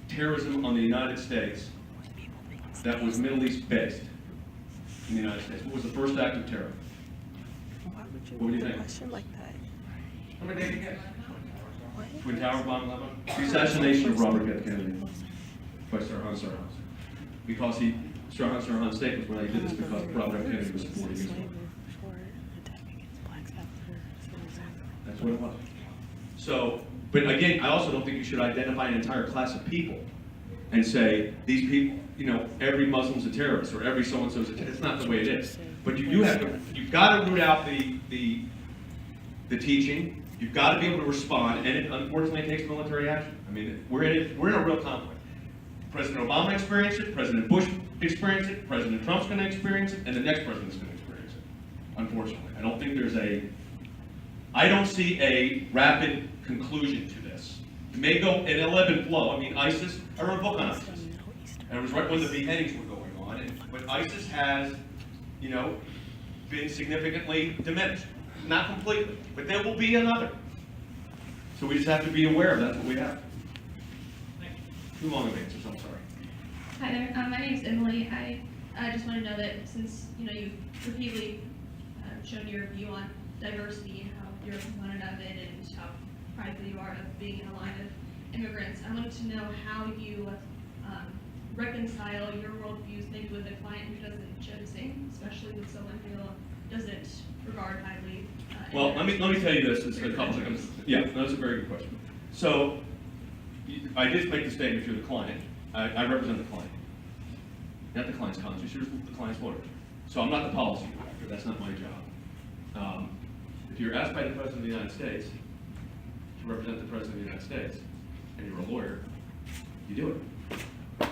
terrorism on the United States that was Middle East based in the United States? What was the first act of terror? What would you think? Question like that. How many days did you get? Twin Tower bomb, Lebanon? The assassination of Robert F. Kennedy by Sirhan Sirhan. Because Sirhan's statement when he did this because Robert F. Kennedy was supporting Israel. That's what it was. So, but again, I also don't think you should identify an entire class of people and say, these people, you know, every Muslim's a terrorist or every so-and-so's a terrorist. It's not the way it is. But you do have to, you've got to root out the teaching. You've got to be able to respond, and it unfortunately takes military action. I mean, we're in a real conflict. President Obama experienced it, President Bush experienced it, President Trump's going to experience it, and the next president's going to experience it. Unfortunately, I don't see a rapid conclusion to this. It may go an ebb and flow. I mean, ISIS, I wrote a book on ISIS. And it was right when the beheadings were going on. But ISIS has, you know, been significantly diminished. Not completely, but there will be another. So we just have to be aware of that's what we have. Too long of answers, I'm sorry. Hi there, my name is Emily. I just want to know that since, you know, you've repeatedly shown your view on diversity and how you're a component of it and how prideful you are of being in a line of immigrants, I wanted to know how you reconcile your worldviews maybe with a client who doesn't share the same, especially with someone who doesn't regard highly. Well, let me tell you this. It's a couple of things. Yeah, that's a very good question. So, I did make the statement if you're the client. I represent the client, not the client's conscience. You're the client's lawyer. So I'm not the policy director. That's not my job. If you're asked by the President of the United States to represent the President of the United States, and you're a lawyer, you do it.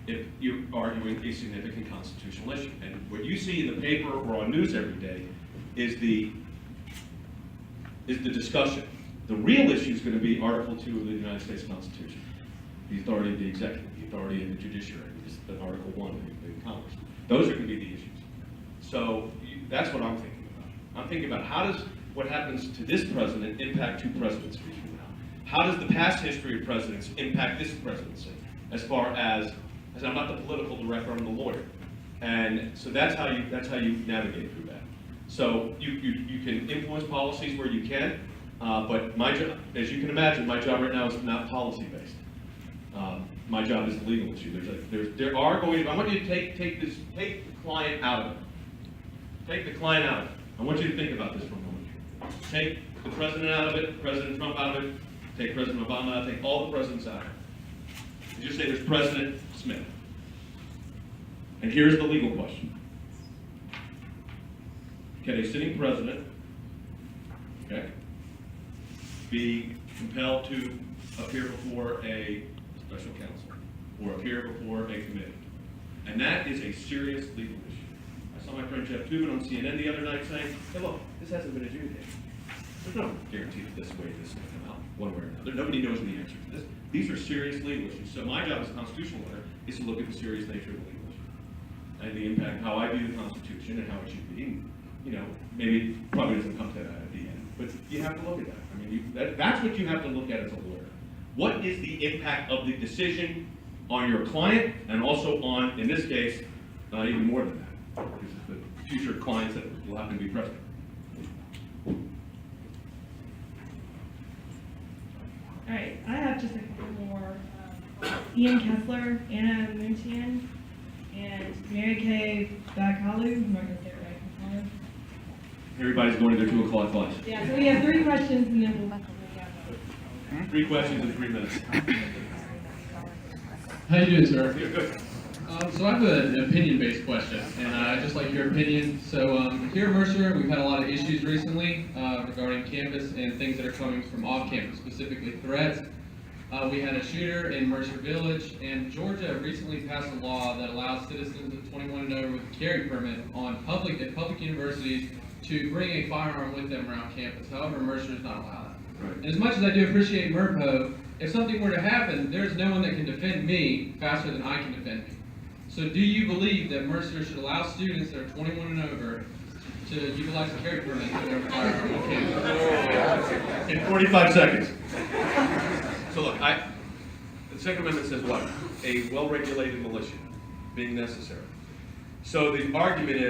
If you're arguing a significant constitutional issue. And what you see in the paper or on news every day is the discussion. The real issue is going to be Article 2 of the United States Constitution. The authority of the executive, the authority of the judiciary, is Article 1 of the Congress. Those are going to be the issues. So that's what I'm thinking about. I'm thinking about what happens to this president impact two presidents from now? How does the past history of presidents impact this presidency? As far as I'm not the political director, I'm the lawyer. And so that's how you navigate through that. So you can influence policies where you can, but my job, as you can imagine, my job right now is not policy-based. My job is a legal issue. I want you to take the client out of it. Take the client out of it. I want you to think about this for a moment. Take the president out of it, President Trump out of it, take President Obama out, take all the presidents out of it. And just say there's President Smith. And here's the legal question. Can a sitting president, okay, be compelled to appear before a special counsel or appear before a committee? And that is a serious legal issue. A I saw my friend Jeff Tubin on CNN the other night saying, hey, look, this hasn't been adjudicated. There's no guarantee that this way this is going to come out, one way or another. Nobody knows the answer to this. These are serious legal issues. So my job as a constitutional lawyer is to look at the serious nature of the legal issue and the impact, how I view the Constitution and how it should be. You know, maybe it probably doesn't come to that at the end, but you have to look at that. I mean, that's what you have to look at as a lawyer. What is the impact of the decision on your client and also on, in this case, even more than that, because it's the future clients that will happen to be present. All right, I have just a couple more. Ian Kessler, Anna Muntian, and Mary Kay Bakalu. I'm not going to say it right. I'm sorry. Everybody's going to their 2 o'clock class. Yeah, so we have 3 questions and then we'll 3 questions in 3 minutes. How you doing, sir? You're good. So I have an opinion-based question, and I'd just like your opinion. So here at Mercer, we've had a lot of issues recently regarding campus and things that are coming from off campus, specifically threats. We had a shooter in Mercer Village, and Georgia recently passed a law that allows citizens of 21 and over with a carry permit at public universities to bring a firearm with them around campus. However, Mercer does not allow that. Right. And as much as I do appreciate MRPO, if something were to happen, there's no one that can defend me faster than I can defend me. So do you believe that Mercer should allow students that are 21 and over to utilize a carry permit to their firearm on campus? In 45 seconds. So look, the Second Amendment says what? A well-regulated militia being necessary. So the argument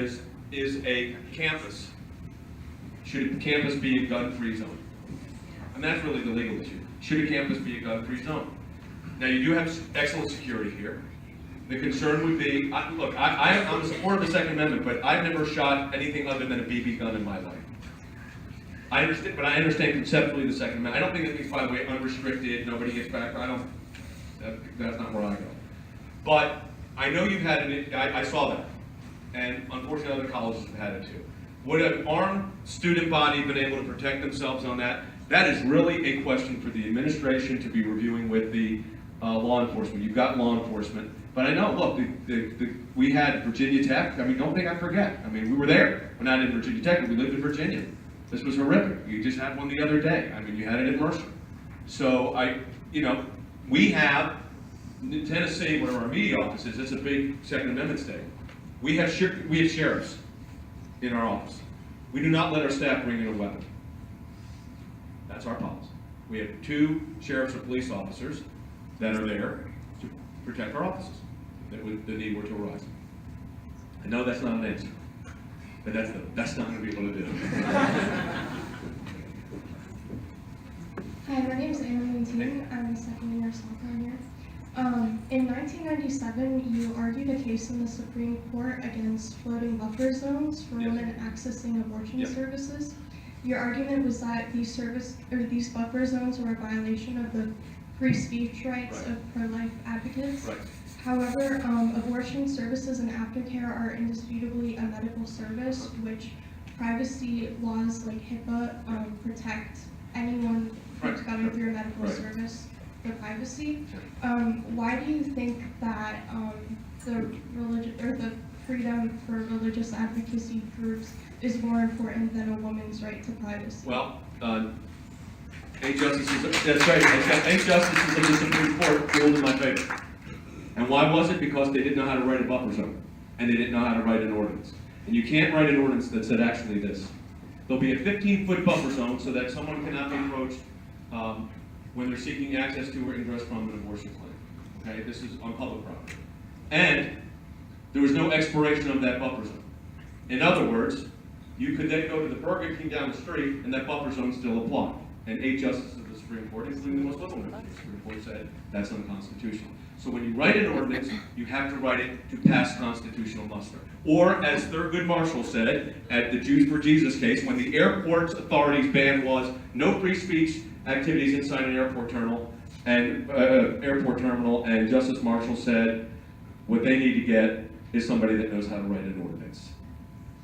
is a campus, should a campus be a gun-free zone? And that's really the legal issue. Should a campus be a gun-free zone? Now, you do have excellent security here. The concern would be, I'm a supporter of the Second Amendment, but I've never shot anything other than a BB gun in my life. I understand conceptually the Second Amendment. I don't think it means, by the way, unrestricted, nobody gets back. That's not where I go. But I know you've had it, I saw that. And unfortunately, other colleges have had it too. Would an armed student body been able to protect themselves on that? That is really a question for the administration to be reviewing with the law enforcement. You've got law enforcement. But I know, look, we had Virginia Tech. I mean, don't think I forget. I mean, we were there. We're not in Virginia Tech, but we lived in Virginia. This was horrific. You just had one the other day. I mean, you had it at Mercer. So we have, in Tennessee, one of our media offices, it's a big Second Amendment state. We have sheriffs in our office. We do not let our staff bring in a weapon. That's our policy. We have 2 sheriffs or police officers that are there to protect our offices that the need were to arise. I know that's not an answer, but that's not going to be able to do. Hi, my name is Emily Teen. I'm a second year sophomore here. In 1997, you argued a case in the Supreme Court against floating buffer zones for women accessing abortion services. Your argument was that these buffer zones were a violation of the free speech rights of pro-life advocates. Right. However, abortion services and aftercare are indisputably a medical service, which privacy laws like HIPAA protect anyone who's going through a medical service for privacy. Why do you think that the freedom for religious advocacy groups is more important than a woman's right to privacy? Well, 8 justices, that's right, 8 justices of the Supreme Court ruled in my favor. And why was it? Because they didn't know how to write a buffer zone, and they didn't know how to write an ordinance. And you can't write an ordinance that said actually this. There'll be a 15-foot buffer zone so that someone cannot be approached when they're seeking access to or ingress from an abortion clinic. Okay, this is on public property. And there was no expiration of that buffer zone. In other words, you could then go to the Burger King down the street and that buffer zone still applied. And 8 justices of the Supreme Court, including the most liberal members of the Supreme Court, said that's unconstitutional. So when you write an ordinance, you have to write it to pass constitutional muster. Or, as Thurgood Marshall said at the Jews for Jesus case, when the airport's authorities' ban was no free speech activities inside an airport terminal, and Justice Marshall said what they need to get is somebody that knows how to write an ordinance.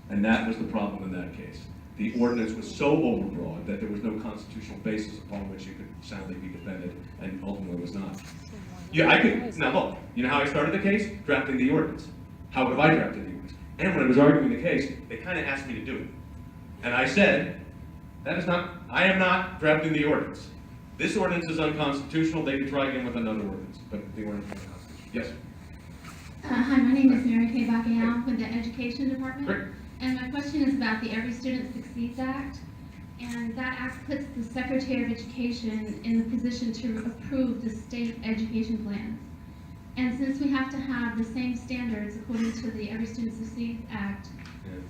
And that was the problem in that case. The ordinance was so overbroad that there was no constitutional basis upon which it could soundly be defended, and ultimately was not. Yeah, now look, you know how I started the case? Drafting the ordinance. How have I drafted the ordinance? And when I was arguing the case, they kind of asked me to do it. And I said, I am not drafting the ordinance. This ordinance is unconstitutional, they could try again with another ordinance, but the ordinance is unconstitutional. Yes? Hi, my name is Mary Kay Bacayal with the Education Department. Great. And my question is about the Every Student Succeeds Act. And that act puts the Secretary of Education in the position to approve the state education plans. And since we have to have the same standards according to the Every Student Succeeds Act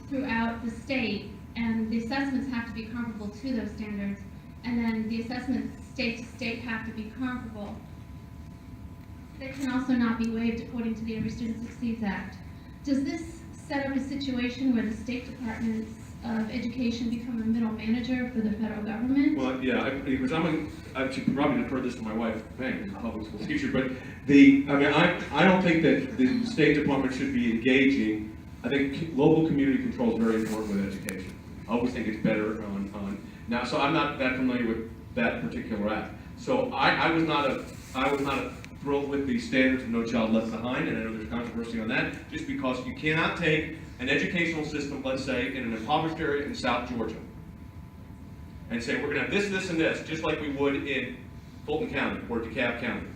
throughout the state, and the assessments have to be comparable to those standards, and then the assessments state to state have to be comparable, they can also not be waived according to the Every Student Succeeds Act. Does this set up a situation where the state departments of education become a middle manager for the federal government? Well, yeah, because I should probably defer this to my wife, Pam, who's a public school teacher, but I don't think that the State Department should be engaging. I think local community control is very important with education. I always think it's better on now, so I'm not that familiar with that particular act. So I was not thrilled with the standards of No Child Left Behind, and I know there's controversy on that, just because you cannot take an educational system, let's say, in an impoverished area in South Georgia, and say, we're gonna have this, this, and this, just like we would in Fulton County or DeKalb County.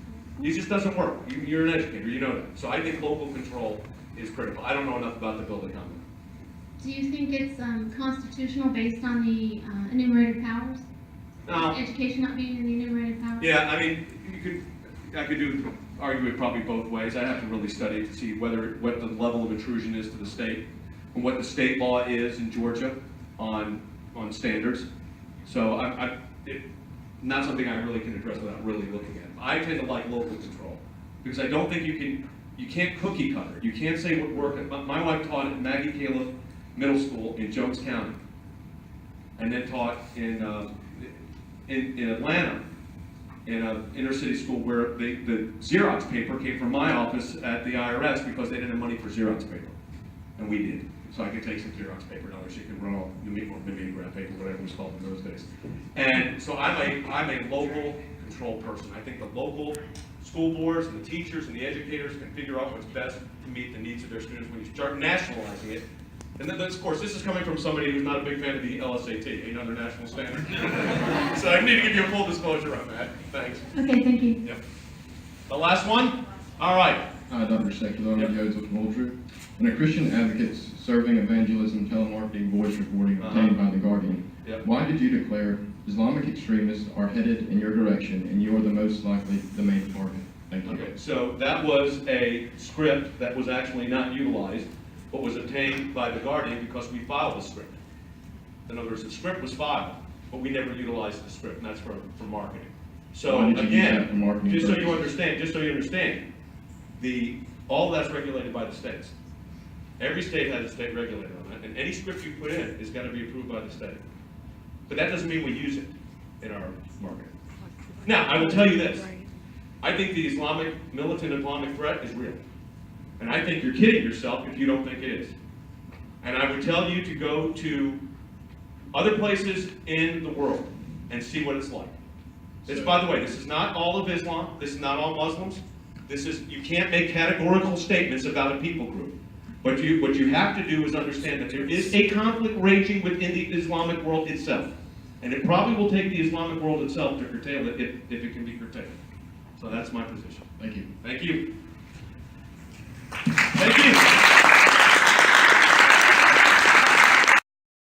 It just doesn't work. You're an educator, you know that. So I think local control is critical. I don't know enough about the bill to comment. Do you think it's constitutional based on the enumerated powers? No. Education not being in the enumerated powers? Yeah, I mean, I could argue it probably both ways. I'd have to really study to see what the level of intrusion is to the state, and what the state law is in Georgia on standards. So not something I really can address without really looking at it. I tend to like local control, because I don't think you can't cookie cutter. You can't say what worked. My wife taught at Maggie Califf Middle School in Jones County, and then taught in Atlanta, in an inner city school where the Xerox paper came from my office at the IRS because they didn't have money for Xerox paper, and we did. So I could take some Xerox paper, and she could run all mimeograph paper, whatever it was called in those days. And so I'm a local control person. I think the local school boards and the teachers and the educators can figure out what's best to meet the needs of their students. When you start nationalizing it, and then, of course, this is coming from somebody who's not a big fan of the LSAT, another national standard. So I need to give you a full disclosure on that. Thanks. Okay, thank you. Yep. The last one? All right. Dr. Sekulow, Joseph Moultrie. When a Christian advocate's serving evangelism, telemarketing, voice recording obtained by The Guardian, why did you declare Islamic extremists are headed in your direction and you are the most likely the main target? Thank you. Okay, so that was a script that was actually not utilized, but was obtained by The Guardian because we filed the script. In other words, the script was filed, but we never utilized the script, and that's for marketing. So Why did you use that for again, marketing just so you purposes? understand, all that's regulated by the states. Every state has a state regulator on that, and any script you put in is going to be approved by the state. But that doesn't mean we use it in our marketing. Now, I will tell you this. I think the militant Islamic threat is real. And I think you're kidding yourself if you don't think it is. And I would tell you to go to other places in the world and see what it's like. This, by the way, this is not all of Islam. This is not all Muslims. You can't make categorical statements about a people group. But what you have to do is understand that there is a conflict raging within the Islamic world itself. And it probably will take the Islamic world itself to curtail it if it can be curtailed. So that's my position. Thank you. Thank you.